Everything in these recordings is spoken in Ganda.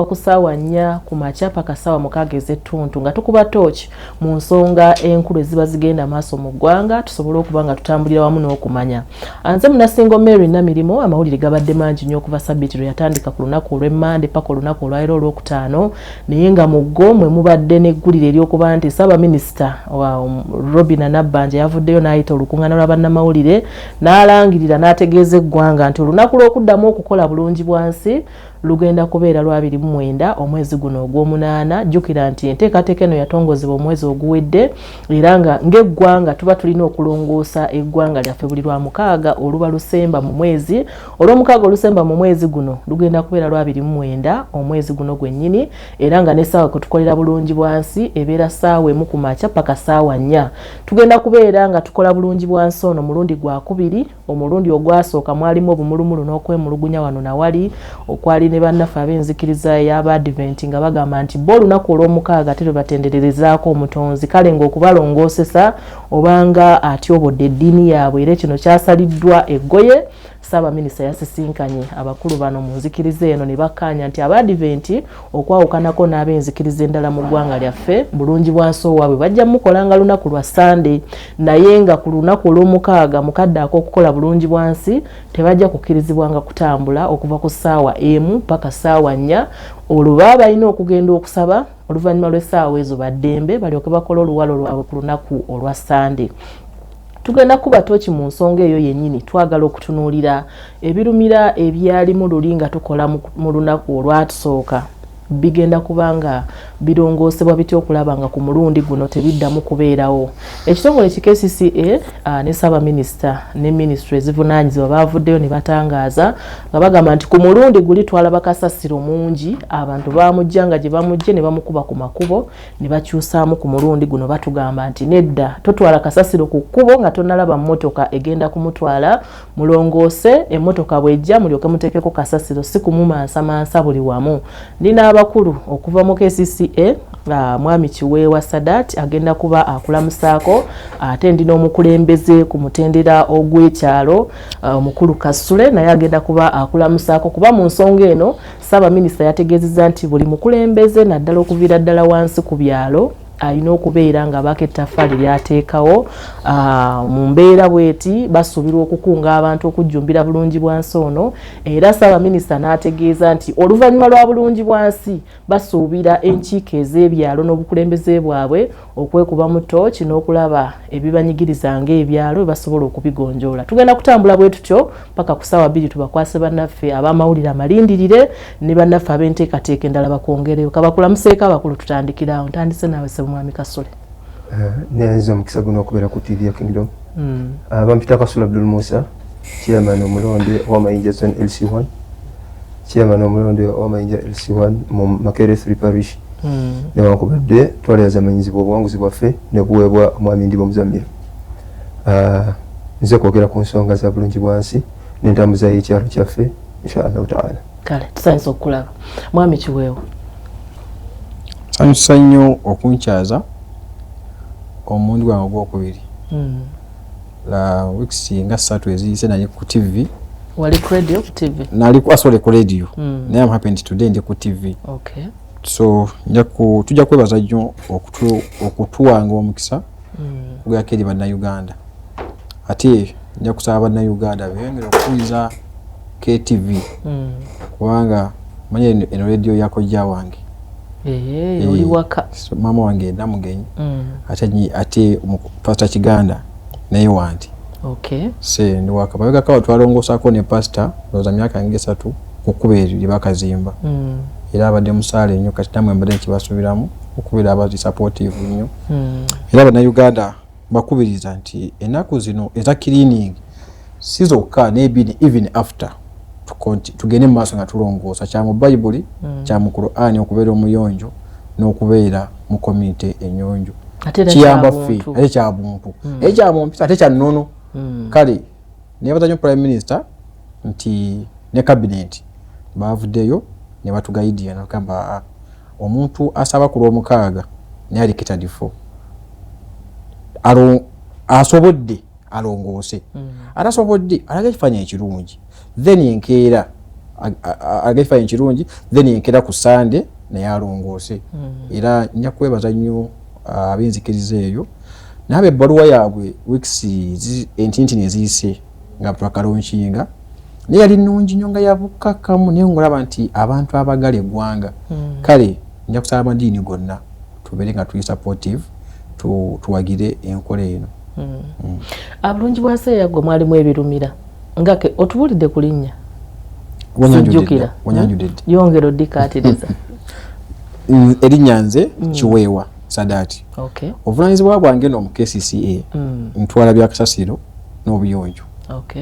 Okusawa 4 ku makya paka sawa 6 ez'ettuntu nga tukuba tochi mu nsonga enkulu eziba zigenda maaso mu ggwanga tusobole okuba nga tutambulira wamu n'okumanya. Anze Munasingo Mary Namirimo amawulire gabadde mangi nnyo okuva Ssabbiiti lwe yatandika ku lunaku olw'Emmande paka olunaku olwaleero olwokutaano naye nga mu ggo mwe mubadde n'eggulire ery'okuba nti Ssaabaminisita Robinah Nabbanja yavuddeyo n'ayita olukuŋŋaana lwa bannamawulire n'alangirira n'ategeeza eggwanga nti olunaku lw'okuddamu okukola bulungi bwansi lugenda kubeera lwa 29 omwezi guno ogw'omunaana. Jjukira nti enteekateeka eno yatongozebwa omwezi oguwedde era nga ng'eggwanga tuba tulina okulongoosa eggwanga lyaffe buli lwa 6 oluba lusemba mu mwezi olw'omukaaga olusemba mu mwezi guno lugenda kubeera lwa 29 omwezi guno gwennyini era nga n'essaawa kwe tukolera bulungi bwansi ebeera ssaawa 1 ku makya paka ssaawa 4. Tugenda kubeera nga tukola bulungi bwansi ono mulundi gwa kubiri. Omulundi ogwasooka mwalimu obumulumulu n'okwemulugunya wano nawali okwali ne bannaffe ab'enzikiriza ey'Abadvent nga bagamba nti bo olunaku olw'omukaaga ate lwe batendererezaako omutonzi kale ng'okubalongoosesa obanga atyobodde eddiini yaabwe era kino kyasaliddwa eggoye. Ssaabaminisita yasisinkanye abakulu bano mu nzikiriza eno ne bakkaanya nti Abadvent okwawukanako n'ab'enzikiriza endala mu ggwanga lyaffe bulungi bwansi owaabwe bajja mukolanga lunaku lwa Sande naye nga ku lunaku olw'omukaaga mukadde ak'okukola bulungi bwansi tebajja kukkirizibwanga kutambula okuva ku ssaawa 1 paka ssaawa 4 olwo baba balina okugenda okusaba oluvannyuma lw'essaawa ezo baddembe balyoke bakola oluwalo lwabwe ku lunaku olwa Sande. Tugenda kuba tochi mu nsonga eyo yennyini twagala okutunuulira ebirumira ebyalimu luli nga tukola mu lunaku olwatusooka bigenda kubanga birongoosebwa bityo okulaba nga ku mulundi guno tebiddamu kubeerawo. Ekitongole ki KCCA ne Ssaabaminisita ne Ministry ezivunaanyizibwa baavuddeyo ne batangaaza nga bagamba nti ku mulundi guli twalaba kasasiro mungi abantu baamujja nga gye bamujje ne bamukuba ku makubo ne bakyusaamu ku mulundi guno batugamba nti nedda totwala kasasiro ku kkubo nga tonnalaba mmotoka egenda kumutwala mulongoose emmotoka bw'ejja mulyoke muteekeko kasasiro si kumumansamansa buli wamu. Nina abakulu okuva mu KCCA Mwami Kiweewa Sadat agenda kuba akulamusaako ate ndina omukulembeze ku mutendera ogw'ekyalo omukulu Kasule naye agenda kuba akulamusaako kuba mu nsonga eno Ssaabaminisita yategeezezza nti buli mukulembeze naddala okuviira ddala wansi ku byalo alina okubeera nga baako ettaffaali lyateekawo mu mbeera bweti basuubirwa okukunga abantu okujjumbira bulungi bwansi ono era Ssaabaminisita n'ategeeza nti oluvannyuma lwa bulungi bwansi basuubira enkiiko ez'ebyalo n'obukulembeze bwabwe okwekuba mu tooki n'okulaba ebibanyigiriza ng'ebyalo basobola okubigonjoola. Tugenda kutambula bwe tutyo paka ku ssaawa 2 tubakwase bannaffe ab'amawulire amalindirire ne bannaffe ab'enteekateeka endala bakwongereyo. Kabakulamuseeko abakulu tutandikirawo. Ntandise naawe Mwami Kasule. Neza omukisa guno okubeera ku TV ya Kingdom. Bampita Kasule Abdul Musa, chairman omulonde w'amayinja zone LC1, chairman omulonde w'amayinja LC1 mu Makerere 3 parish. Newankubadde twaleaza amanyizibwa obuwanguzi bwaffe ne buweebwa Mwami Ndibo Muzamira. Nze kwogera ku nsonga za bulungi bwansi n'entambuza y'ekyalo kyaffe inshallah ta'ala. Kale tusanyusa okukulaba. Mwami Kiweewa. Sanyusa nnyo okunkyaza omundi gwange ogwokubiri. La weeks nga 3 eziyise nali ku TV. Wali ku radio ku TV? Nali ku radio. Naye I'm happy today ndi ku TV. Okay. So tujja kwebaza nnyo okutuwanga omukisa kugayako eri bannayuganda. Ate nja kusaba bannayuganda beyongera okuwuliza KTV kubanga manye eno radio yako jja wange. Oli waka. Mama wange namugenyi. Ate Pastor Kiganda naye wanti. Okay. Ndi waka. Babega kawa twalongoosako ne pastor loza myaka nge 3 kukuberi bakazimba. Era abadde musaale nnyo kati namwe mbadde nkibasuubiramu okubeera abazi supportive nnyo. Era bannayuganda bakubiriza nti ennaku zino eza cleaning si zokka n'ebiri even after tugende mu maaso nga tulongoosa kya mu Bayibuli kya mu Qur'ani okubeera omuyonjo n'okubeera mu community enyonjo kiyamba ffe ate kya buntu ekya mumpisa ate kya nnono. Kale nebaza nnyo Prime Minister nti ne cabinet baavuddeyo ne batugaidiya nakamba omuntu asaba ku lw'omukaaga ne alikita difo asobodde alongoose atasobodde alaga ekifaananyi ekirungi then enkeera agafa ekirungi then enkera ku Sunday naye alongoose era nja kwebaza nnyo ab'enzikiriza eyo nabe ebbaluwa yaabwe weeks entinti neziyise nga twakalonkinga naye yali nnungi nnyo nga yabukakamu naye ngolaba nti abantu abagala eggwanga kale nja kusaba amadiini gonna tubeere nga tuli supportive tuwagire enkola eno. Abulungi bwa Seeya gwe mwalimu ebirumira ngake otubulidde ku linnya Wanyanjudde yongero dikaatiriza erinnya nze Kiweewa Sadaati. Obuvunaanyizibwa bwange no mu KCCA ntwala bya kasasiro n'obuyonjo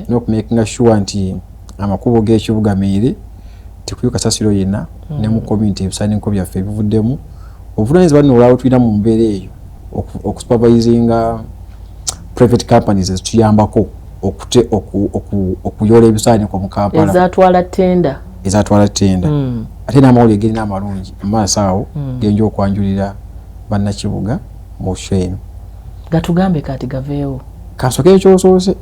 n'okumakinga sure nti amakubo g'ekibuga Meere tikuyuka kasasiro yenna ne mu community ebisaaniko byaffe ebivuddemu. Obuvunaanyizibwa nno olwabo tulina mu mbeera eyo okusupervisinga private companies ezituyambako okuyoola ebisaaniko mu Kampala ezatwala ttenda ate n'amawulire gerina amalungi amaaso awo genja okwanjulira bannakibuga mu show eno. Gatugambe kati gaveewo kasoke ekyosoose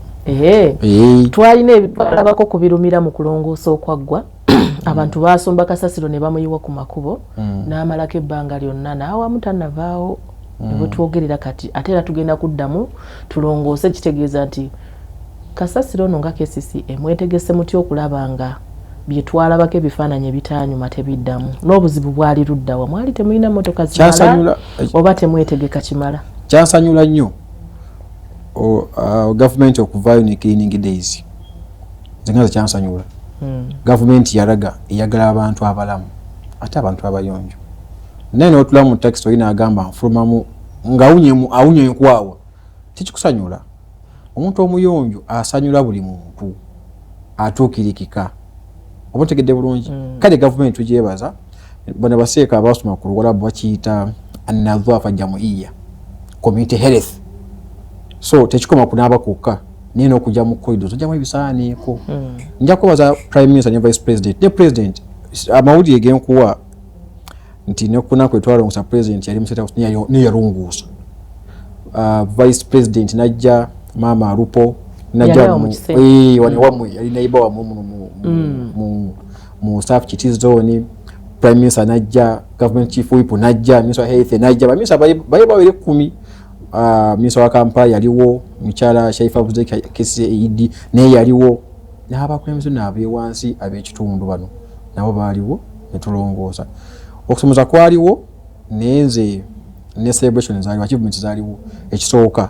twalina ebitwalabako ku birumira mu kulongoosa okwaggwa abantu basomba kasasiro ne bamuyiwa ku makubo n'amalako ebbanga lyonna n'awamu tannavaawo ne bwe twogerera kati ate era tugenda kuddamu tulongoose kitegeeza nti kasasiro ono nga KCCA mwetegese mutya okulaba nga bye twalabako ebifaananyi ebitaanyuma tebiddamu n'obuzibu bwali luddawa mwali temulina mmotoka zimala oba temwetegeka kimala. Kyansanyula nnyo gavumenti okuvaayo ne cleaning days zingaze kyansanyula gavumenti yalaga eyagala abantu abalamu ate abantu abayonjo naye n'otula mu taxi olina agamba nfulumamu ng'awunya enkwawa tekikusanyula. Omuntu omuyonjo asanyula buli muntu atuukirikika oba otegedde bulungi kale gavumenti tugyebaza bano baseeka abasoma ku luwalabu bakiyita anadhafa jamuiya community health so tekikoma kunaaba kwokka naye n'okujja mu corridors ojjamu ebisaaniiko. Nja kwebaza prime minister ne vice president ne president amawulire genkuwa nti nekunaku etwalongosa president yali museta neyalongosa vice president najja Mama Arupo najja wamwe yali naiba wamwe mu staff kiti zone prime minister najja government chief whip najja minister health najja bamisa bawere 10 minister wa Kampala yaliwo Michara Shaifa Buzeki KCAD naye yaliwo n'abakulembeze n'abeewansi ab'ekitundu bano nabo baaliwo ne tulongoosa okusomoza kwaliwo nenze ne celebration zaaliwo achievements zaaliwo. Ekisooka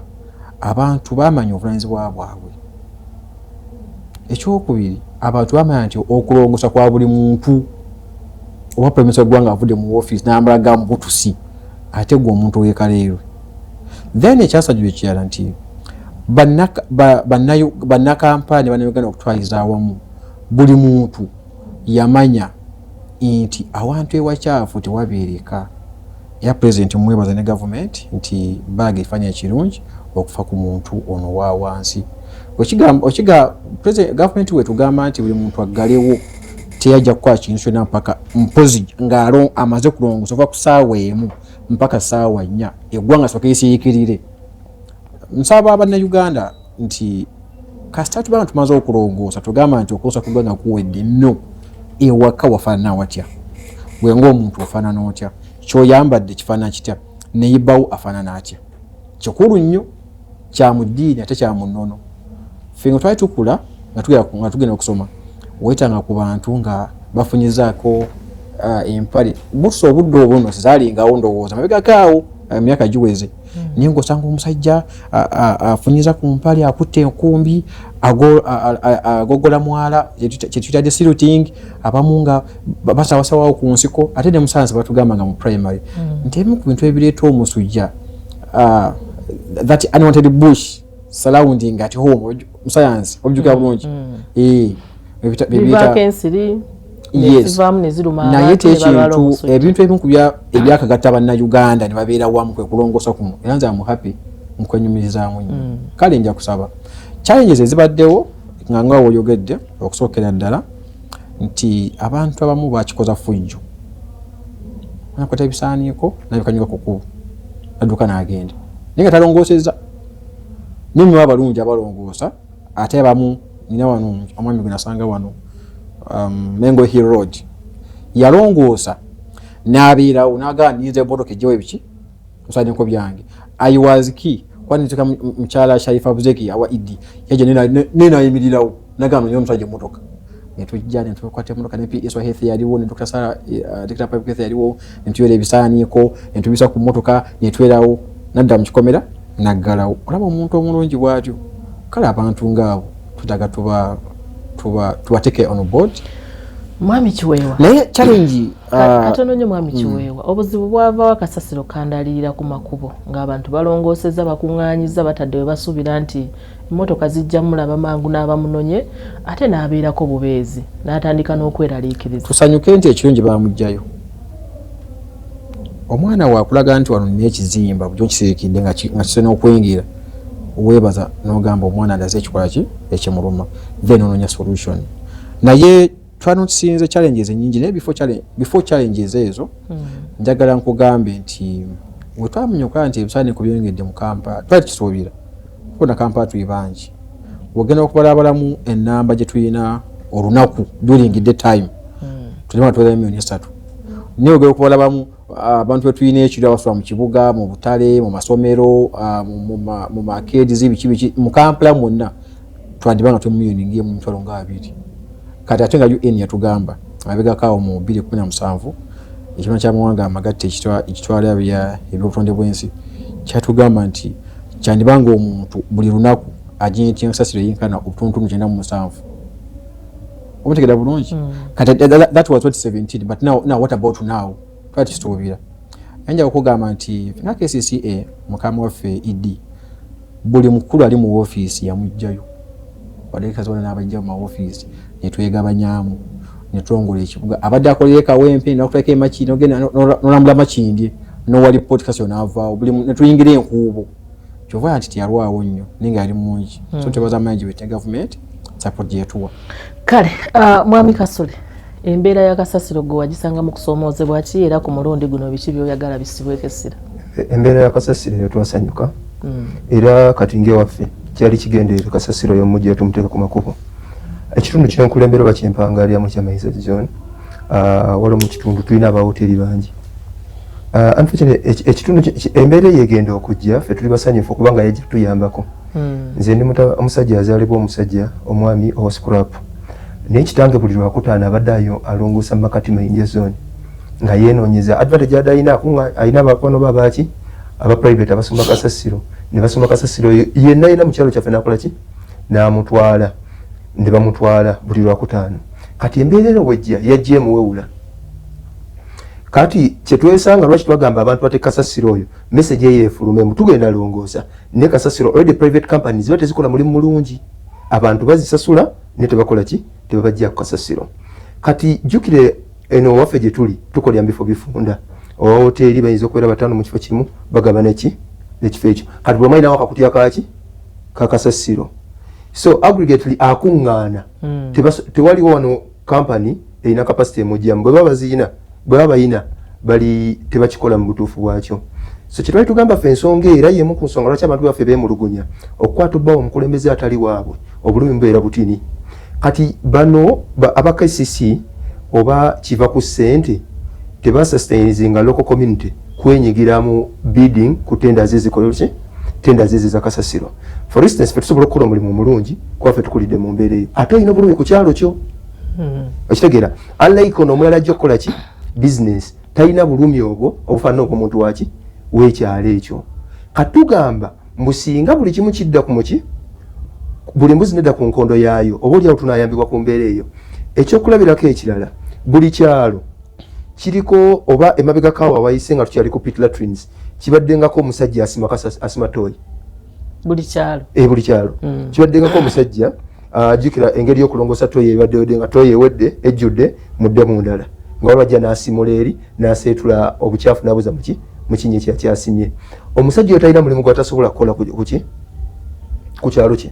abantu bamanya obuvunaanyizibwa bwabwe. Ekyokubiri abantu bamanya nti okulongosa kwa buli muntu oba prime minister gwanga avudde mu office n'amalaga mu butusi ate gwe omuntu w'ekaleerwe. Then ekyasajjula ekirala nti bannakampala ne bannayuganda okutwaliza awamu buli muntu yamanya nti awantu ewakyafu tewabeereka. Ya president mwebaza ne government nti baga ifanya ekirungi okufa ku muntu ono wa wansi. Okiga president government we tugamba nti buli muntu agalewo teyajja kwa kintu kyonna mpaka mpozi ngalo amaze kulongosa kuva ku ssaawa emu mpaka ssaawa 4 eggwanga soka isiyikirire. Nsaba Bannayuganda nti kasita tubanga tumaze okulongoosa tugamba nti okulongosa kuganga kuwedde nno ewaka wafaanana watya gwe ng'omuntu ofaanana otya kyoyambadde kifaanana kitya neyibawo afaanana atya kikulu nnyo kya mu ddiini ate kya mu nnono. Ffe nga twali tukula nga tugenda okusoma wetanga ku bantu nga bafunyizaako empale buso obudde obuno tezaalingawo ndowooza mabegakaawo emyaka giweze naye ng'osanga omusajja afunyiza ku mpale akutte enkumbi agogola mwala kyetuyitadde siruting abamu nga basawasawawo ku nsiko ate ne musayansi batugamba nga mu primary nti ebimu ku bintu ebireeta omusujja that unwanted bush surrounding at home musayansi objukira bulungi bivaako ensiri nezivaamu neziruma naye tekintu ebintu ebimu ku ebyakagatta Bannayuganda ne babeera wamu kwe kulongoosa kuno era nze amu happy nkwenyumirizaamu nnyo. Kale nja kusaba challenges ezibaddewo nga oyogedde okusookera ddala nti abantu abamu bakikoza fujjo nakwata ebisaaniiko nabikanyuka ku kkubo nadduka n'agenda naye nga talongoosezza nimwe abalungi abalongoosa ate abamu nina wano omwami gwe nasanga wano Mengo Hill Road yalongoosa n'abeerawo n'aganiza emmotoka ejjewo ebiki kusanya nko byange I was key kwani tuka mchala Sharifa Buzeki awa Idi yaje nena yimirirawo nagano nyo msaje emmotoka netujja ne tukwate emmotoka ne PS wa health yaliwo ne Dr. Sara Dr. Pipe health yaliwo ntuyere bisaaniko ntubisa ku mmotoka netwerawo nadda mu kikomera naggalawo olaba omuntu omulungi bwatyo kale abantu ngaabo tutaga tubateke on board. Mwami Kiweewa naye challenge katono nnyo Mwami Kiweewa obuzibu bwava wakasasiro kandalirira ku makubo ng'abantu balongooseza bakuŋŋaanyiza batadde we basuubira nti emmotoka zijja mulaba mangu n'abamunonye ate n'abeerako bubeezi n'atandika n'okweraliikiriza. Tusanyuke nti ekirungi bamugjayo omwana wakulaga nti wano nina ekizimba bujo nkisirikidde nga kisena okwingira weebaza n'ogamba omwana ndaze ekikola ki ekimuluma then ononya solution naye twanotusinze challenges nyingi naye before challenges ezo njagala nkugambe nti wetwamnyoka nti ebisaani kubyongedde mu Kampala twali kisuubira kuna Kampala tuibanji wogenda okubalabalamu ennamba gye tuyina olunaku during the time tulima tuweza milioni 3 niyo ogenda okubalabamu abantu betuyina ekiro abasula mu kibuga mu butale mu masomero mu markets z'ibiki mu Kampala mwonna twandibanga tu milioni ngiye mu mitwalo nga 2 kati ate nga UN yatugamba abegakawo mu 2017 ekibiina ky'amawanga amagatte ekitwala ebyobutonde bw'ensi kyatugamba nti kyandibanga omuntu buli lunaku ajinti ensasiro yinkana obutundutundu 97 omutegera bulungi kati that was 2017 but now what about now twati kituubira enja okugamba nti nga KCCA mukama waffe ED buli mukulu ali mu office yamujjayo wadeka zona n'abajja mu office netwegabanyamu netwongola ekibuga abadde akolera kawempe n'okuteka emaki n'ogenda n'olambula makindi n'owali podcast n'avaawo buli netuyingira enkuubo kyova nti tiyalwawo nnyo ninga ali mungi so tebaza management government support yetuwa kale Mwami Kasule embeera ya kasasiro gwe wagisanga mu kusomoozebwa ki era ku mulundi guno biki byoyagala bisibweko essira? Embeera ya kasasiro twasanyuka era kati ngewaffe kyali kigendeere kasasiro y'omujja tumuteeka ku makubo. Ekitundu ky'enkulembera oba kyempangalira mu kyamayiza zone waliwo mu kitundu tulina abahoteri bangi. Ekitundu embeera yegenda okujja ffe tuli basanyufu kubanga yajja tuyambako. Nze ndi omusajja azaalibwa omusajja omwami owa scrap naye kitange buli lwakutaano abaddeyo alongoosa Makati Mayinja zone nga yeenoonyeza advantage adayina alina abakono babaki aba private abasoma kasasiro ne basoma kasasiro yenna yina mu kyalo kyaffe nakola ki n'amutwala ne bamutwala buli lwakutaano kati embeera eno wejja yajja emuwewula kati kyetwesanga lwaki twagamba abantu bate kasasiro oyo message eyo efulumemu tugenda longoosa ne kasasiro already private companies ziba tezikola mulimu mulungi abantu bazisasula ne tebakola ki tebabajja ku kasasiro kati jukire eno waffe gye tuli tukolya mbifo bifunda owa hoteri bayinza okubeera 5 mu kifo kimu bagabana ekifo ekyo kati bwe mayinawo akakutya kaki kakasasiro so aggregately akuŋŋaana tewaliwo wano company erina capacity emujjamu bwe baba bayina bali tebakikola mu butuufu bwakyo so kyetwali tugamba ffe ensonga era yemu ku nsonga lwaki abantu baffe beemulugunya okukwata obbawo omukulembeze atali waabwe obulumi mbeera butini kati bano aba KCC oba kiva ku ssente tebasustainizinga local community kwenyigira mu bidding ku tenders ezikola tenders ezi zakasasiro for instance ffe tusobola okukola omulimu omulungi kuba ffe tukulidde mu mbeera eyo ate olina obulumi ku kyalo kyo okitegeera unlike ono omulala ajja okukola ki business talina bulumi obwo obufaanana obw'omuntu waki w'ekyalo ekyo katugamba mbusinga buli kimu kidda ku muki buli mbuzi nedda ku nkondo yaayo oba oliawo tunaayambibwa ku mbeera eyo ekyokulabirako ekirala buli kyalo kiriko oba emabega kawa wayise nga tukyali ku pit latrines kibaddengako omusajja asima toyi buli kyalo buli kyalo kibaddengako omusajja jjukira engeri y'okulongoosa toyi ebadde nga toyi ewedde ejjudde mudde mu ndala nga olwajja n'asimula eri n'aseetula obukyafu n'abuza mu kinnya ekyasimye omusajja oyo talina mulimu gwatasobola kukola ku kyalo kye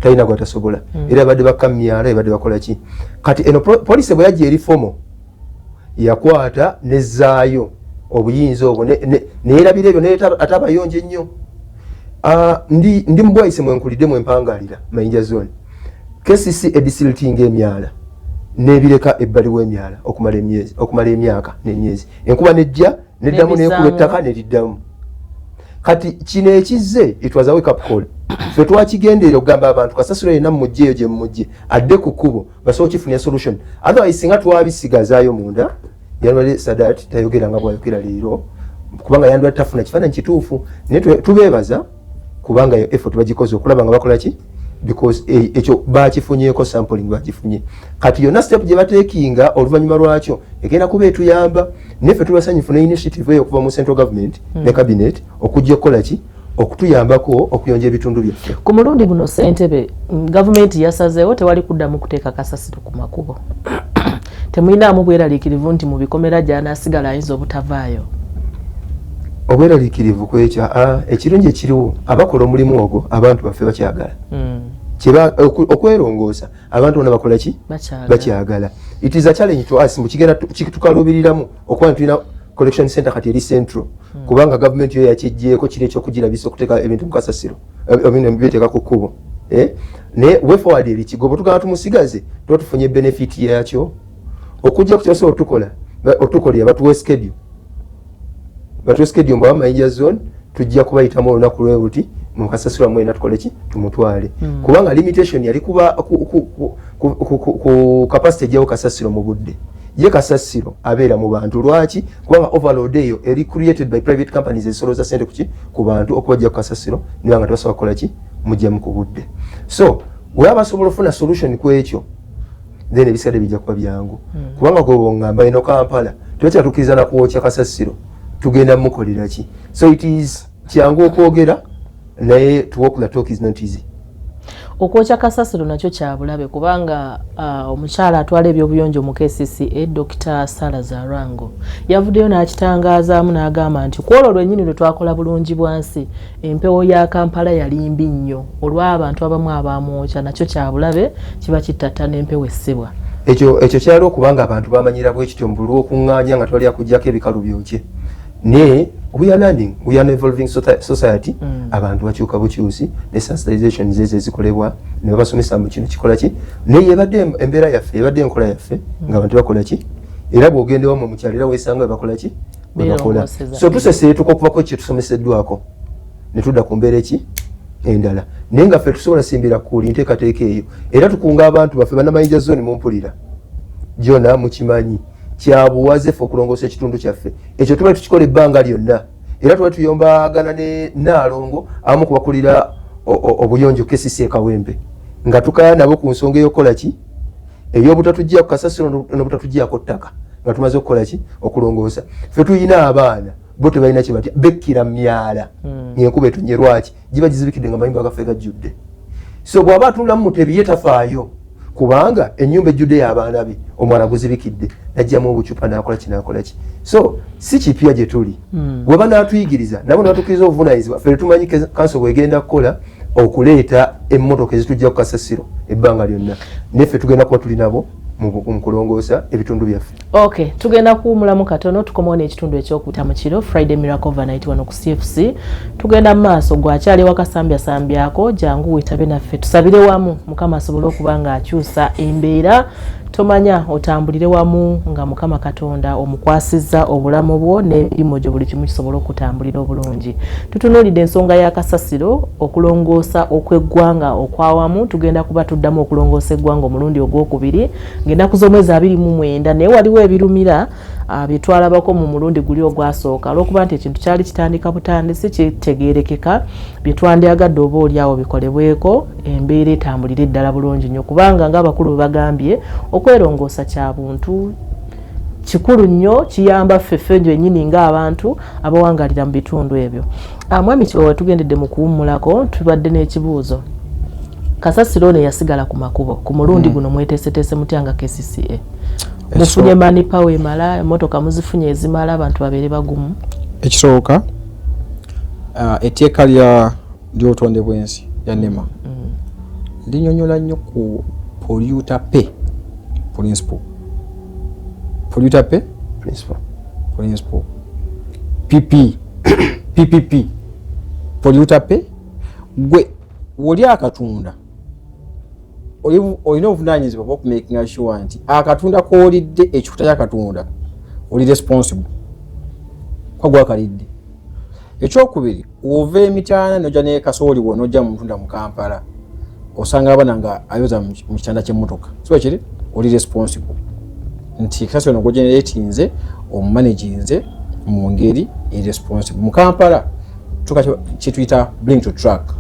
talina gwatasobola era badde bakamyala ebadde bakola ki kati eno poliisi bwe yajja eri fomo yakwata nezzaayo obuyinza obwo neyerabira ebyo neyeta ate abayonje ennyo ndi mubwayise mwenkulidde mwempangalira Mayinja zone KCC edisiltinga emyala n'ebireka ebbali w'emyala okumala emyaka n'emyezi enkuba nejja neddamu n'enkuba ettaka neriddamu kati kino ekizze it was a wake up call ffe twakigendeera okugamba abantu kasasiro yenna mujjeeyo gye mujje adde ku kkubo basobola kifunya solution otherwise singa twabisigazaayo munda yanwali Sadat tayogera nga bwayogera leero kubanga yanwali tafuna kifaananyi kituufu naye tubeebaza kubanga yo effort bagikoze okulaba nga bakola ki because ekyo bakifunyeeko sampling bakifunye kati yonna step gye bateekinga oluvannyuma lwakyo egenda kuba etuyamba neffe tubasanyufu ne initiative eyo okuva mu central government ne cabinet okujja okukola ki okutuyambako okuyonja ebitundu byaffe ku mulundi guno ssentebe gavumenti yasazeewo tewali kuddamu kuteeka kasasiro ku makubo temuyinaamu bweraliikirivu nti mu bikomera gy'anaasigala ayinza obutavaayo obweraliikirivu kwekyo ekirungi ekiriwo abakola omulimu ogwo abantu baffe bakyagala okwerongoosa abantu bonna bakola ki bakyagala it is a challenge to us mukigenda tukaluubiriramu okuba tulina collection center kati eri central kubanga gavumenti yo yakijjeeko kiri ekyokugirabisa okuteeka ebintu mu kasasiro byeteeka ku kkubo naye way forward eri kigobo tugamba tumusigaze tuba tufunye benefit yakyo okujja ku kyosobola otukolera batuwe schedule mbawa Mayinja zone tujja kubayitamu olunaku lwebuti mu kasasiro mwena tukole ki tumutwale kubanga limitation yali kuba ku capacity gyawo kasasiro mu budde ye kasasiro abeera mu bantu lwaki kubanga overload eyo eri created by private companies ezisoloza sente ku bantu okubajja ku kasasiro niba nga tebasobola kukola ki mujja mu kubudde so weaba asobola ofuna solution ku ekyo then ebisadde bijja kuba byangu kubanga gwebongamba eno Kampala tebakyatukkiriza na kuwokya kasasiro tugenda mukolera ki so it is kyangu okwogera naye to walk the talk is not easy okwokya kasasiro nakyo kyabulabe kubanga omukyala atwala ebyobuyonjo mu KCCA Dr. Sarah Zarango yavuddeyo n'akitangazaamu n'agamba nti ku olwo lwennyini lwe twakola bulungi bwansi empewo ya Kampala yali mbi nnyo olw'abantu abamu abamwokya nakyo kyabulabe kiba kittatta n'empewo essibwa ekyo kyali okubanga abantu bamanyira bwekityo mu bulw'okuŋŋaanya nga twali akugyako ebikalu byokye ne we are learning, we are an evolving society abantu bakyuka bukyusi ne sensitization zeze zikolebwa ne basomesa mu kino kikola ki ne yebadde embeera yaffe yebadde enkola yaffe nga abantu bakola ki era bw'ogendewa mu mukyalira weesanga bakola ki bakola so tuseseetuka okuvako kye tusomeseddwako ne tudda ku mbeera ki endala naye nga ffe tusobola simbira kuli nteekateeka eyo era tukunga abantu baffe bannamayinja zone mumpulira jona mukimanyi kyabuwaze ffe okulongoosa ekitundu kyaffe ekyo tuba tukikola ebbanga lyonna era tuba tuyombagana ne Naalongo abamu kubakulira obuyonjo KCCA Kawempe nga tukaya nabo ku nsonga ey'okukola ki ey'obutatujja ku kasasiro n'obutatujjako ttaka nga tumaze okukola ki okulongoosa ffe tuyina abaana bo tebalina kye batya bekkira myala ng'enkuba etonye lwaki giba gizibikidde nga mayumba gaffe gajjudde so bw'aba atunulamu mutebi ye tafaayo kubanga ennyumba ejjudde y'abaana be omwana guzibikidde najjamu obucupa n'akola kinaakola ki so si kipya gye tuli bwe banaatuyigiriza nabo nebatukkiriza obuvunaanyizibwa ffe tumanyi kanso bwegenda kukola okuleeta emmotoka ezitujja ku kasasiro ebbanga lyonna neffe tugenda kuba tuli nabo mu kulongoosa ebitundu byaffe okay tugenda kuwumulamu katono tukomawo n'ekitundu ekyokuta mu kiro Friday Miracle Overnight wano ku CFC tugenda mu maaso gwakyali wakasambyasambyako jangu wetabe naffe tusabire wamu Mukama asobole okuba nga akyusa embeera tomanya otambulire wamu nga Mukama Katonda omukwasizza obulamu bwo n'emirimu gyo buli kimu kisobola okutambulira obulungi tutunuulidde ensonga ya kasasiro okulongoosa okweggwanga okwawamu tugenda kuba tuddamu okulongoosa eggwanga omulundi ogwokubiri ng'ennaku z'omwezi 29 naye waliwo ebirumira byetwalabako mu mulundi guli ogwasooka olw'okuba nti ekintu kyali kitandika butandisi kitegeerekeka byetwandyagadde oba oliawo bikolebweko embeera etambulire eddala bulungi nnyo kubanga ng'abakulu bagambye okwerongoosa kya buntu kikulu nnyo kiyamba ffeffe nyennyini ng'abantu abawangalira mu bitundu ebyo mwami tugendedde mu kuwummulako tubadde n'ekibuuzo kasasiro ono yasigala ku makubo ku mulundi guno mweteeseteese mutya nga KCCA mufunye mani pawe mala emotoka muzifunye ezimala abantu babeere bagumu ekisooka etteeka ly'obutonde bw'ensi ya NEMA linyonyola nnyo ku polluter pay principle PPP polluter pay gwe woli akatunda olina obuvunaanyizibwa bw'okumakinga sure nti akatunda koolidde ekikuta ky'akatunda oli responsible kwa gwakalidde. Ekyokubiri, ova emitaana n'ojja ne kasooli wo n'ojja mu ntunda mu Kampala osanga abana nga ayoza mu kitanda ky'emmotoka so kiri oli responsible nti kasasiro no gogeneratinze omumanaginze mu ngeri irresponsible. Mu Kampala kyetuyita bring to track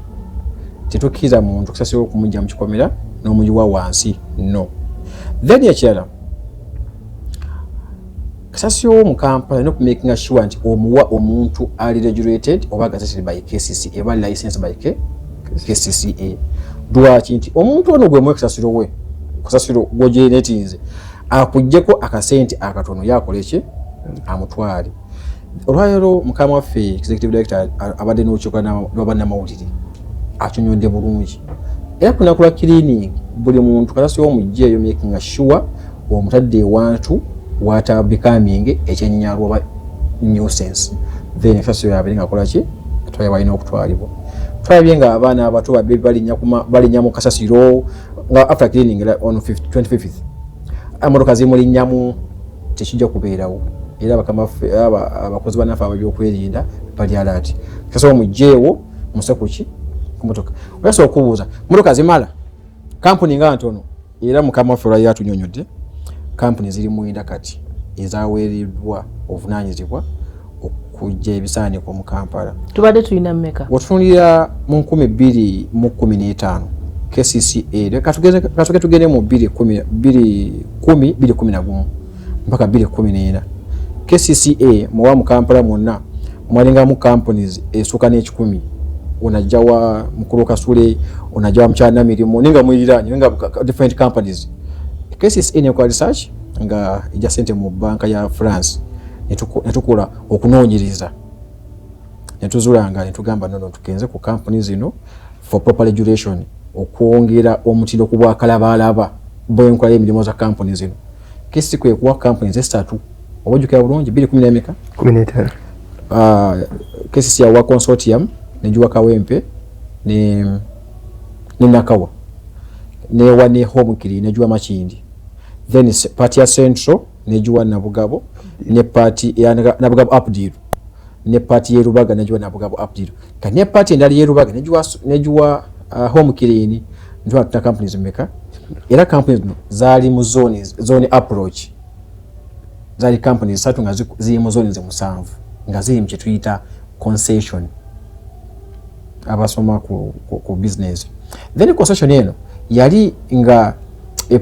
tetukkiriza muntu kasasiro okumujja mu kikomera n'omuyiwa wansi no. Then ekirala kasasiro mu Kampala no making sure nti omuwa omuntu ali regulated oba gazetted by KCC eba licensed by KCCA. Dwaki nti omuntu ono gwe mwekasasiro we kusasiro gogeneratinze akujjeko akasente akatono yakoleki amutwali. Olwaleero mukama waffe executive director abadde n'okyuka n'abannamawulire akyonyodde bulungi era kunakula cleaning buli muntu kasasiro omujje eyo making sure omutadde ewantu wata becoming ekyenyinyalwa oba nuisance then kasasiro yabe ngakola ki atwaye walina okutwalibwa. Twabye nga abaana abato balinya mu kasasiro nga after cleaning on 25th amotoka zimulinnyamu tekijja kubeerawo era abakozi banafe ababyokwerinda bali alert kasasiro mujjeewo musekuki ku motoka oyasa okubuuza motoka zimala kampuni nga ntono era mukama waffe olwayo atunyonyodde kampuni ziri mwenda kati ezaweereddwa obuvunaanyizibwa okujja ebisaaniko mu Kampala. Tubadde tulina mmeka otutunulira mu 2015 KCCA katuge tugende mu 2011 mpaka 2014 KCCA muwa mu Kampala mwonna mwalingamu companies esooka n'ekikumi onajja wa mukulu Kasule onajja wa Mukyana Mirimu ninga mwiranye ninga different companies. KCCA ne kwa research nga ija sente mu banka ya France netukola okunoonyereza netuzulanga netugamba nono tukenze ku companies zino for proper regulation okwongera omutindo ku bwakalabalaba bwenkola emirimu za companies zino. Kesi kwe kuwa companies esatu obujukira bulungi 2015 kesi ya wa consortium nejuwa Kawempe ne Nakawa ne wane home kiri nejuwa Makindi then party ya Central nejuwa Nabugabo ne party ya Nabugabo Abdiru ne party ya Rubaga nejuwa Nabugabo Abdiru kane party ndali ya Rubaga nejuwa home kiri nejuwa tuta companies meka era companies no zali mu zone approach zali companies satu nga ziri mu zone ze musanvu nga ziri mche tuyita concession abasoma ku business. Then concession eno yali nga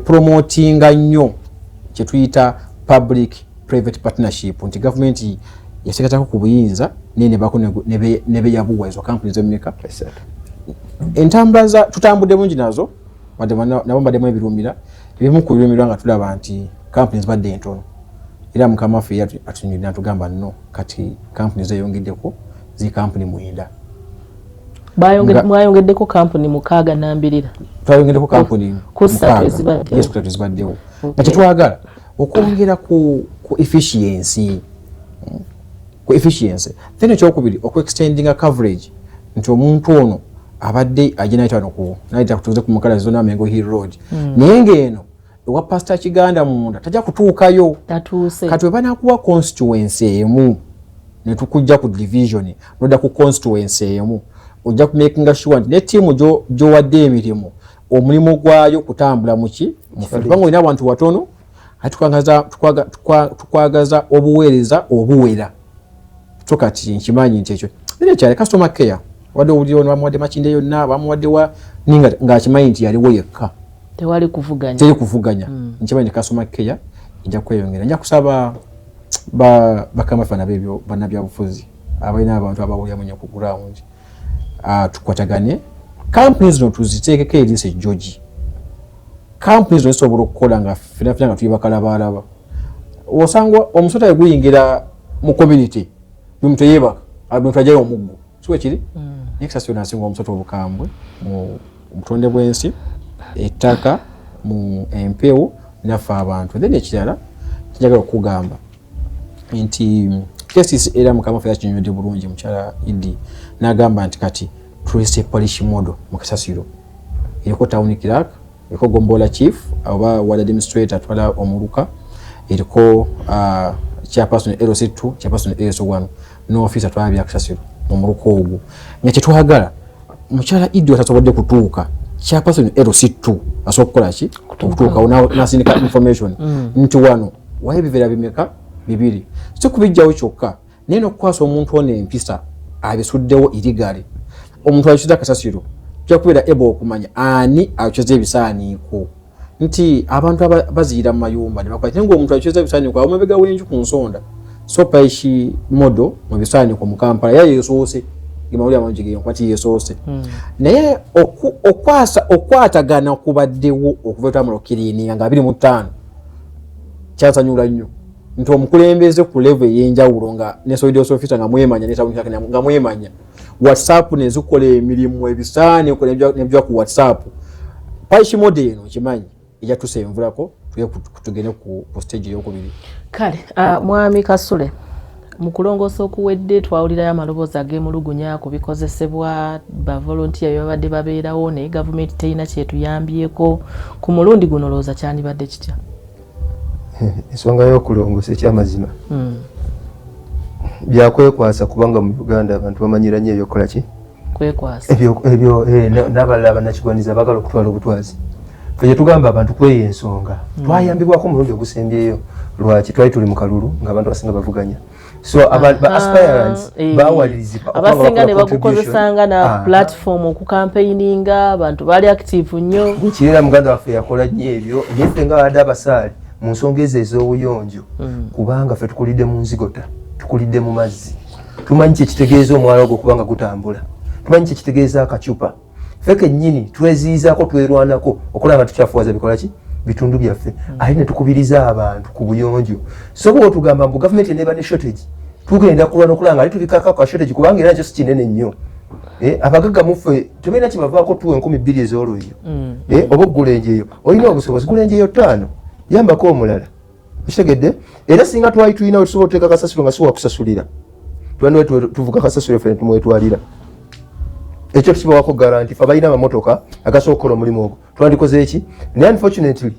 promotinga nnyo kye tuyita public private partnership nti government yasekatako ku buyinza nene bako nebe yabuwa ezo companies emeka entambula za tutambudde bungi nazo nabo mbadde mu ebirumira ebimu ku birumira nga tulaba nti companies badde entono era mukama waffe atunyirira tugamba no kati companies eyongeddeko zi company mwenda mwayongeddeko company mukaaga nambirira twayongeddeko company kusatu zibaddewo kati twagala okwongera ku efficiency then ekyokubiri okuextendinga coverage nti omuntu ono abadde ajinaitano ku naita kutuze ku mukala zona Mengo Hill Road naye ngeno ewa Pastor Kiganda munda tajja kutuukayo kati webana kuwa constituency emu netukujja ku division noda ku constituency emu ojja ku making sure ne team jo wadde emirimu omulimu gwayo kutambula muki mufango ina abantu watono tukwagaza obuweereza obuwera tukati nkimanyi nti ekyo nene kyale customer care wadde uliyo bamuwadde Makinde yonna bamuwadde wa ninga ng'akimanyi nti yaliwo yekka tewali kuvuganya nkimanyi customer care ijja kweyongera nja kusaba bakama fana bebyo bannabyabufuzi abalina abantu abawulira munyo ku ground tukwatagane companies no tuziteekeko erinse George companies no zisobola okukola nga fina nga tuli bakalabalaba osangwa omusota yeguyingira mu community bimuntu yebaka abantu ajayo omuggo siwe kiri nekisasyo nasinga omusota obukambwe mu butonde bw'ensi ettaka mu empewo nafa abantu then ekirala kijagala okugamba nti KCC era mukama fya kinyonde bulungi mukyala Idi nagamba nti kati trace polish model mu Kasasiro eriko town clerk eriko Gombola chief oba ward administrator atwala omuluka, eriko chairperson LC2 chairperson LC1 no officer atwala bya Kasasiro omuluka ogwo nga kyetwagala mukyala Idi atasobodde kutuuka chairperson LC2 asokola ki kutuuka na sindika information nti wano waye bivera bimeka bibiri so kubijjawo kyokka neno kwasa omuntu ono empisa abisuddewo iligali omuntu akyuza Kasasiro kyakubera ebo okumanya ani akyuza ebisaaniiko nti abantu bazira mu mayumba ne bakwata ngo omuntu akyuza ebisaaniiko omubega w'enju ku nsonda so paishi modo mu bisaaniiko mu Kampala yayesoose imawuli amanjige nkwati yesoose naye okwatagana kubaddewo okuva mu Lokiriini nga 25 kyasanyula nnyo nti omukulembeze ku level y'enjawulo nga ne solidarity officer nga mwemanya ne tabu nga mwemanya WhatsApp nezikola emirimu ebisaani nebya ku WhatsApp paishi mode eno kimanyi ija tusenvulako tugene ku stage y'okubiri kale mwami Kasule mu kulongoosa okuwedde twawulirayo amaloboozi ag'emulugunya ku bikozesebwa ba volunteer byabadde babeerawo naye gavumenti terina kyetuyambyeko ku mulundi guno looza kyandibadde kitya ensonga y'okulongoosa ekyamazima byakwekwasa kubanga mu Uganda abantu bamanyira nnyo ebyokukola ki kwekwasa ebyo n'abalala bannakigwaniza baagala okutwala obutwazi ffe tugamba abantu kweyo ensonga twayambibwako mulundi ogusembyeyo lwaki twali tuli mu kalulu ng'abantu abasinga bavuganya so aspirants bawalirizibwa abasinga ne bagukozesanga na platform okucampaigninga abantu bali active nnyo kirera muganda waffe yakola nnyo ebyo nyefe nga badde abasaali mu nsonga ezo ez'obuyonjo kubanga ffe tukulidde mu nzigota tukulidde mu mazzi tumanyi kyekitegeeza omwala ogwo kubanga gutambula tumanyi kyekitegeeza akacupa ffe kennyini tweziyizaako twerwanako okulaba nga tukyafuwaza bikola ki bitundu byaffe ate ne tukubiriza abantu ku buyonjo so bwe tugamba mbu gavumenti eneba ne shortage tugenda kulwana okulanga ali tubikako ka shortage kubanga era nakyo si kinene nnyo abagagga muffe tebalina kibavaako tuwa 2,000 ez'olw'eyo oba oggula enjeyo olina obusobozi gula enjeyo 5 yambako omulala okitegedde era singa twali tulina wetusobola otuteeka Kasasiro nga siwa kusasulira twani tuvuga Kasasiro ffe tumwetwalira ekyo tukibawako garanti fe balina amamotoka agasobola okukola omulimu ogwo twandikoze eki naye unfortunately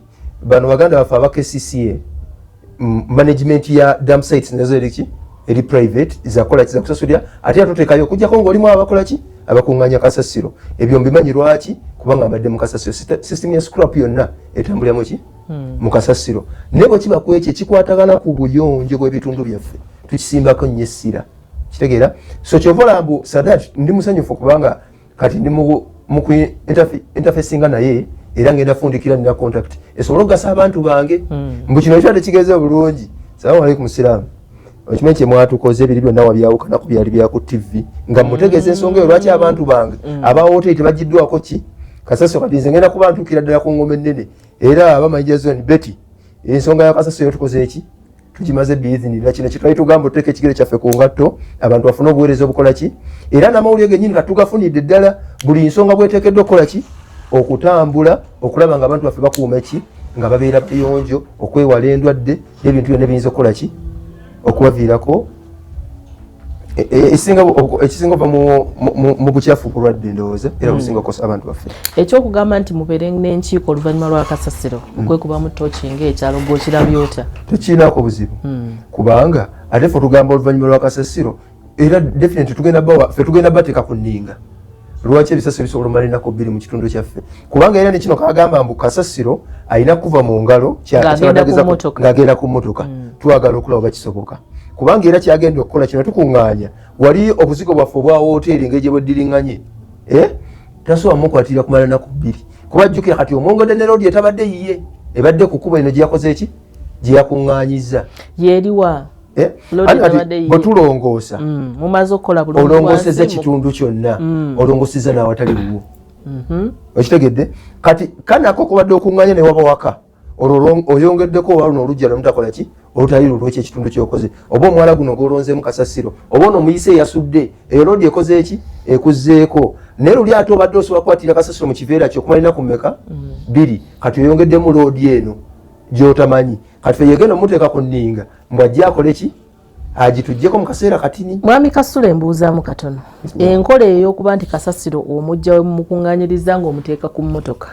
bano baganda baffe aba KCCA management ya dam sites nazo eri private zakola kiza kusasulira ate atuteekayo okujjako ng'olimu abakola ki abakuŋŋaanya Kasasiro ebyo mbimanyi lwaki kubanga mbadde mu Kasasiro system ya scrap yonna etambuliramu ki mu Kasasiro naye bwe kiba ku ekyo ekikwatagana ku buyonjo bw'ebitundu byaffe tukisimbako nnyo essira kitegeera so kyovola mbu Sadat ndi musanyufu kubanga kati ndi mu interfacinga naye era ngenda fundikira nina contact esobola okugasa abantu bange mbu kino ekyo tekigeeza bulungi salamu alaikum siraamu okimanyi kyemwatukoze ebiri byonna wabyawukana ku byali byaku TV nga mutegeeza ensonga eyo lwaki abantu bange aba hoteli tebagiddwako ki Kasasiro kati nze ngenda kubantukira ddala ku ngoma ennene era abamayinja zoni beti ensonga ya Kasasiro tukoze eki tukimaze biizinira kino kitwali tugamba oteeka ekigere kyaffe ku ngatto abantu bafune obuweereza obukola ki era n'amawulire gennyini katugafunidde ddala buli nsonga bweteekeddwa okukola ki okutambula okulaba nga abantu baffe bakuuma eki nga babeera bayonjo okwewala endwadde n'ebintu byonna ebiyinza okukola ki okubaviirako ekisinga ova mu bukyafu bulwadde ndowooza era businga okukosa abantu baffe ekyokugamba nti mubeere n'enkiiko oluvannyuma lwa Kasasiro okwekubamu tooki ng'ekyalo gw'okirabye otya tekiinaako buzibu kubanga ate ffe tugamba oluvannyuma lwa Kasasiro era definitely tugenda bateeka ku nninga lwaki ebisasiro bisobola omalinako 2 mu kitundu kyaffe kubanga era nekino kagamba mbu Kasasiro alina kuva mu ngalo ng'agenda ku mmotoka twagala okulaba bakisoboka kubanga era kyagenda okukola kino tukuŋŋaanya wali obuzigo bwaffe obwa woteeri ng'egye bweddiringanye tasobola mukwatira kumala naku 2 kuba jjukira kati omwongedde ne loodi etabadde yiye ebadde ku kkubo eno gye yakoze eki gye yakuŋŋaanyiza yeeriwa bwe tulongoosa mumaze okukola bulungi olongooseza ekitundu kyonna olongooseza n'awatali luwo okitegedde kati kanako kubadde okuŋŋaanya ne waba waka olwo oyongeddeko oba luno olujja lwemutakola ki olutali lulwekyo ekitundu kyokoze oba omwala guno gw'olonzeemu Kasasiro oba ono omuyise eyasudde eyo loodi ekoze eki ekuzzeeko naye luli ate obadde osobola kukwatira Kasasiro mu kiveera kyo okumalina ku mmeka 2 kati oyongeddemu loodi eno gy'otamanyi kati fe yegenda omuteeka ku nninga mbw ajja akole ki agituggyeko mu kaseera katini mwami Kasule mbuuzaamu katono enkola ey'okuba nti Kasasiro omujja we mumukuŋŋaanyiriza ng'omuteeka ku mmotoka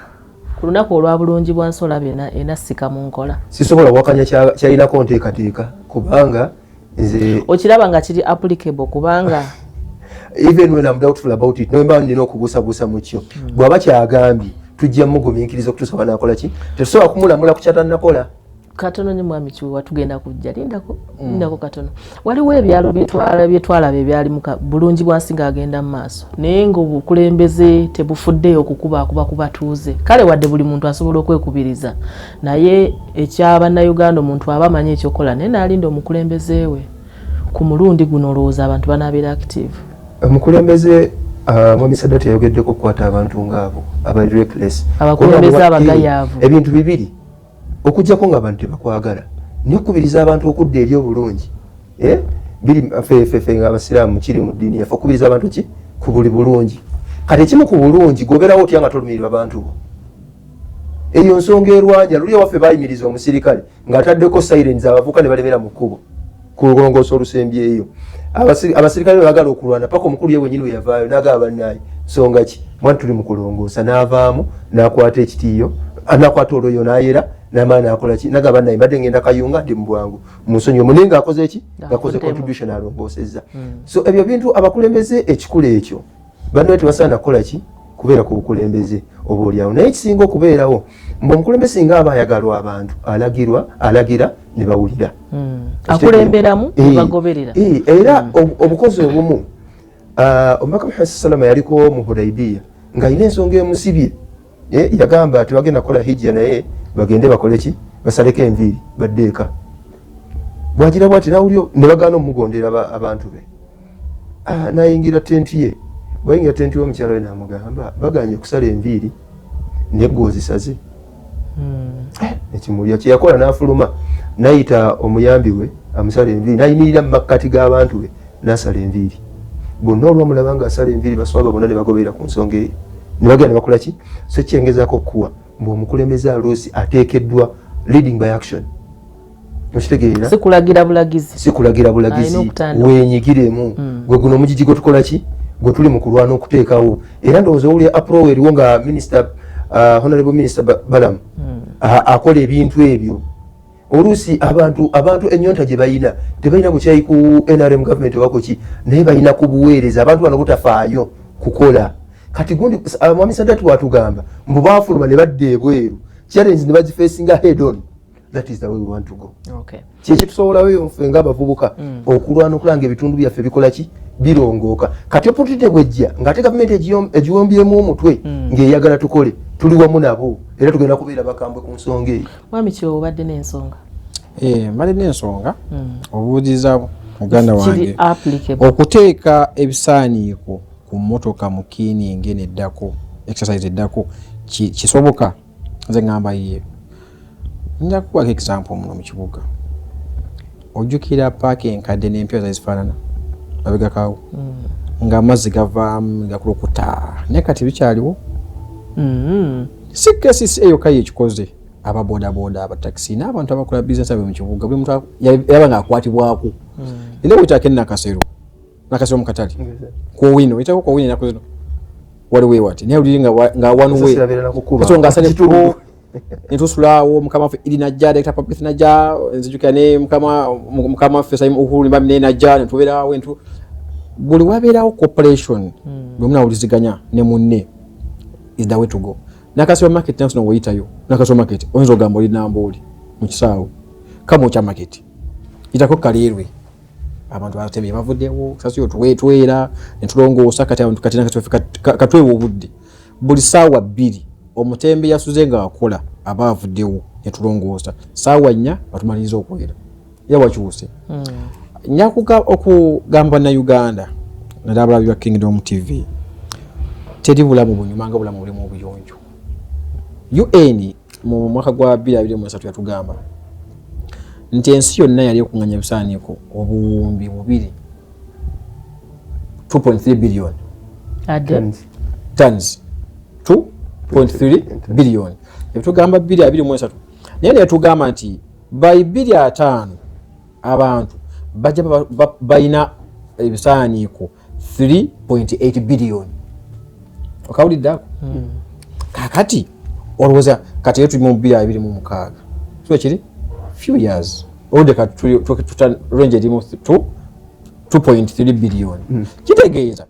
ku lunaku olwa bulungi bwa Nsolo enasika mu nkola sisobola wakanya kyalinako nteekateeka kubanga nze okiraba nga kiri applicable kubanga even when I'm doubtful about it nomba nina okubuusabuusa mu kyo bw'aba kyagambye tujja mugumiikiriza okutuusa banakola ki tetusobola kumulamula ku kyatannakola katono nyo mwami kiwa tugenda kujja lindako katono waliwo ebyalo byetwalaba ebyali mu bulungi bwansi ng'agenda mu maaso naye ng'obukulembeze tebufuddeyo okukuba ku batuuze kale wadde buli muntu asobola okwekubiriza naye ekyabannayuganda omuntu aba amanyi ekyokola naye n'alinda omukulembeze we ku mulundi guno olowooza abantu banaabeera active omukulembeze Mwami Sadat yayogeddeko okukwata abantu ng'abo aba reckless abakulembeze abagayaavu ebintu bibiri okujjako nga abantu tebakwagala nekubiriza abantu okudda eri obulungi biri fefe nga abasiraamu kiri mu ddiini yaffe okubiriza abantu ki ku buli bulungi kati ekimu ku bulungi goberawo otya nga tolumirirwa abantu bo eyo nsonga erwanya luli waffe bayimiriza omusirikale ng'ataddeko sirens abavuka ne balemera mu kkubo ku lulongoosa olusembyeyo abasirikale baagala okulwana paka omukulu ye wenyini we yavaayo n'agaba bannaye nsonga ki mwani tuli mu kulongoosa n'avaamu n'akwata ekitiiyo anakwata olwoyo n'ayera n'amaana akola ki nagaba naye mbadde ngenda kayunga ndi mu bwangu musonyi omunenga akoze ki gakoze contribution alongoosezza so ebyo bintu abakulembeze ekikula ekyo bannaye tebasaana kukola ki kubeera ku bukulembeze oba oliawo naye ekisinga okubeerawo mbu omukulembeze singa aba ayagalwa abantu alagira ne bawulira akulemberamu bagoberera era obukozi obumu omubaka Muhammad salama yaliko mu Hudaybiya ng'alina ensonga emusibye yagamba ati bagenda kukola hijja naye bagende bakole ki basaleko enviiri baddeeka bwagira bwati nawulyo ne bagaana omugondera abantu be nayingira tenti ye bwayingira tenti y'omukyalo we n'amugamba baganye okusala enviiri neggozisaze ekimulya kyeyakola n'afuluma nayita omuyambi we amusala enviiri nayimirira mu makkati g'abantu be n'asala enviiri bonna olwamulaba nga asala enviiri baswaba bonna ne bagoberera ku nsonga eyo ne bagenda ne bakola ki so kyengezaako okuwa mbu omukulembeze aloosi ateekeddwa leading by action okitegeera sikulagira bulagizi wenyigiremu gwe guno omugigi gwe tukola ki gwe tuli mu kulwana okuteekawo era ndowooza owulira approwe eriwo nga minister honorable minister Balamu akola ebintu ebyo oluusi abantu ennyonta gye bayina tebalina bukyayi ku NRM government wako ki naye balina kubuweereza abantu bano butafaayo kukola kati gundi Mwami Sadat watugamba mbu baafuluma ne badda ebweru challenge ne bagifeesinga head on that is the way we want to go kyeki tusobolayo nfe ng'abavubuka okulwana okulanga ebitundu byaffe bikola ki birongooka kati opportunity bwejja ng'ate gavumenti egiwombyemu omutwe ng'eyagala tukole tuli wamu nabo era tugenda kubeera bakambwe ku nsonga eyo Mwami Kyo obadde n'ensonga mbadde n'ensonga obuuliza muganda wange okuteeka ebisaaniiko ku mmotoka mu kiiningi neddako exercise eddako kisoboka nze ngamba ye nja kukwako example muno mu kibuga ojjukira paaka enkadde n'empya zazifaanana babegakawo ng'amazzi gavaamu gakulukuta naye kati bikyaliwo si kesisi eyo kayi ekikoze ababodaboda abatakisi n'abantu abakola bizinesi abe mu kibuga buli muntu yaba ng'akwatibwako era witaako nakasero mu katale kuwino witaako kuwino ennaku zino waliwo ewati naye oliri nga wanuwe so ng'asaletubo netusulaawo mukama waffe iri najja Dr. Papith najja nzijukira ne mukama waffe Saim Uhuru Mbambi naye najja netubeerawo buli wabeerawo cooperation buli munawuliziganya ne munne is the way to go nakasiwa market naso weyitayo nakasiwa market oyinza ogamba oli nambooli mu kisaawo kama okya market itako kaleerwe abantu batebye bavuddewo sasiyo tuweetwera netulongoosa kati abantu kati nakasiwa katwewo obudde buli saawa 2 omutembe yasuze nga akola abavuddewo netulongoosa saawa 4 batumaliriza okwera era wakyuse nyakuga okugamba na Uganda nadabula bya Kingdom TV teri bulamu bunyuma nga bulamu bulimu obuyonjo UN mu mwaka gwa 2023 yatugamba nti ensi yonna yali okunganya ebisaaniiko obuwumbi bubiri 2.3 billion tons 2.3 billion ebitugamba 2023 naye yatugamba nti by 2050 abantu bajja bayina ebisaaniiko 3.8 billion okawulidde ako kakati olowooza kati yetu mu 2026 so kiri few years ode kati range edimu 2.3 billion kitegeeza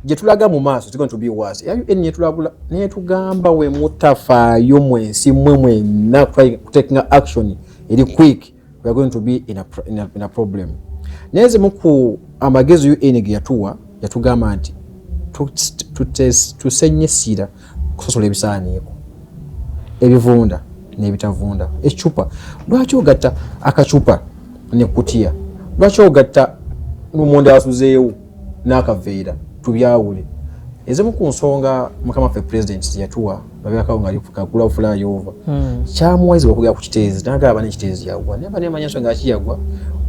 gye tulaga mu maaso it's going to be worse UN yetulabula naye tugamba we mutafaayo mwensi mwenna taking action eri quick we are going to be in a problem neze muku amagezi UN ge yatugamba nti tusenyesira kusosola ebisaaniiko ebivunda n'ebitavunda ekicupa lwaki ogatta akacupa ne kutiya lwaki ogatta n'omonde asuzeewo n'akaveera tubyawule ezimu ku nsonga mukama ffe president yatuwa babirakawo nga kakula flyover kyamuwazibwa okugera ku kiteezi nagaba n'ekiteezi yagwa naye banemanya nsonga akiyagwa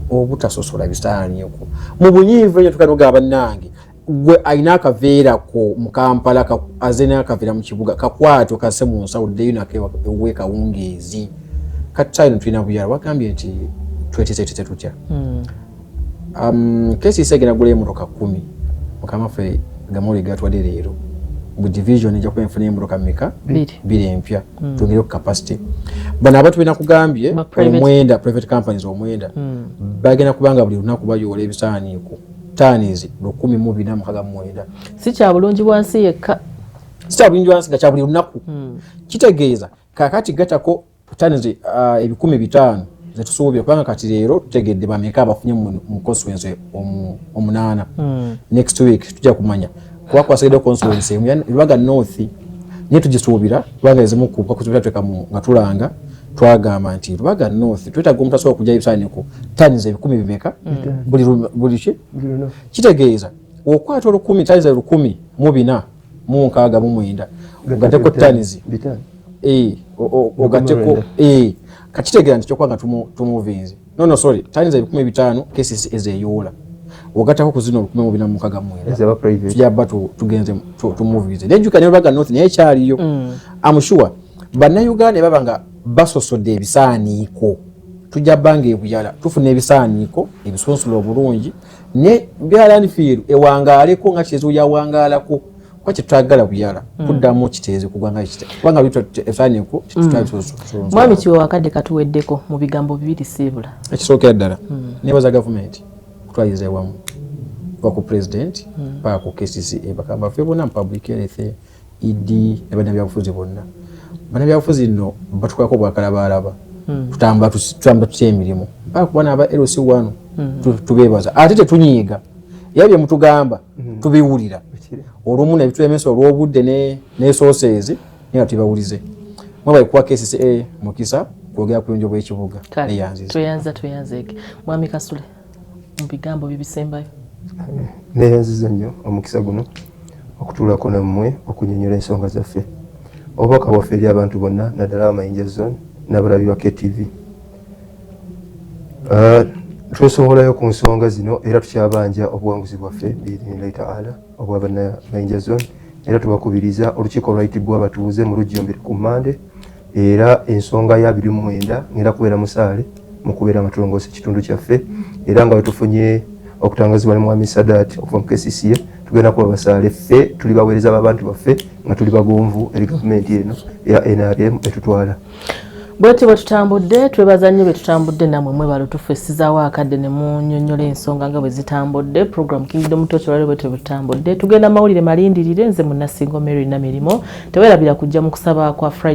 obutasosola bisaaniiko mu bunyiivu enyo tukanogaba bannange gwe alina akaveera ko mu Kampala azena akaveera mu kibuga kakwato kase mu nsawo ddeyo nakewe kawungeezi kati tulina buyala wagambye nti twetesetete tutya kesi segena gule emmotoka 10 mukama ffe gamole gatwadde leero mu division ejja kwenfuna emmotoka mmeka 2 empya tongere ku capacity bana abantu bina kugambye omwenda private companies omwenda bagena kubanga buli lunaku bayola ebisaaniiko tanizi 1,447 si kya bulungi bwansi yekka si kya bulungi bwansi kya buli lunaku kitegeeza kakati gatako tanizi 5,000 zetusuubira kubanga kati leero tutegedde bameka abafunye mu constituency omunana next week tujja kumanya kuba kwasigedde constituency Lubaga North naye tugisuubira kubanga ezimu ku tweka nga tulanga twagamba nti Lubaga North twetaaga omuntu asobola okujja ebisaaniiko tanizi 10,000 bimeka buli kitegeeza okwata 10 tanizi 1,469 ogateko tanizi ogateko kachitegeera nti kyokwanga tumuvinzi no sorry tanizi 15,000 cases ezeeyoola ogatako ku zino 1,467 tujaba tugenze tumuvinzi nejjukanya Lubaga North naye kyaliyo I'm sure bannayuganda babanga basosodde ebisaaniiko tujja banga ebuyala tufuna ebisaaniiko ebisunsula obulungi ne byalani fiiru ewangaaleko nga kitezo yawangaalako kwa kitwagala buyala kuddamu kiteezi kugwanga ekite kubanga bito ebisaaniiko mwami kiwe wakadde katuweddeko mu bigambo bibiri siibula ekisookera ddala nebaza gavumenti kutwaliza ewamu kuva ku president paka ku KCCA bakamba ffe bonna mu public health ED ne bannabyabufuzi bonna bannabyabufuzi nno batukwako bwakalabalaba tutamba tutya emirimu mpaka kubona aba LC1 tubebaza ate tetunyiiga era bye mutugamba tubiwulira olumu nebitulemesa olw'obudde ne sources nga tubawulize mwabaye kuwa KCCA mukisa kwogera ku buyonjo bw'ekibuga neyanziza tuyanzeeke mwami Kasule mu bigambo bibisembayo neyanziza nnyo omukisa guno okutuulako nammwe okunyonyola ensonga zaffe obubaka bwaffe eri abantu bonna naddala Amayinja zone n'abalabi ba KTV twesobolayo ku nsonga zino era tukyabanja obuwanguzi bwaffe biidhinillahi ta'ala obwa Amayinja zone era tubakubiriza olukiiko olwayitibwa abatuuze mu Lujjumbira ku Mmande era ensonga ya 29 ngenda kubeera musaale mu kubeera amatulongoosa ekitundu kyaffe era nga wetufunye okutangazibwa ne Mwami Sadat okuva mu KCCA tugenda kuba basaale ffe tuli baweereza b'abantu baffe nga tuli bagonvu eri gavumenti eno eya NRM etutwala bwete bwetutambudde twebaza nnyo betutambudde namwe mwebalo tufessizaawo akadde ne munnyonnyola ensonga nga bwe zitambudde program Kingdom Touch olwaliro bwete bwetutambudde tugenda mawulire malindirire nze Munnasingo Mary Namirimo teweerabira kujja mu kusaba kwa Friday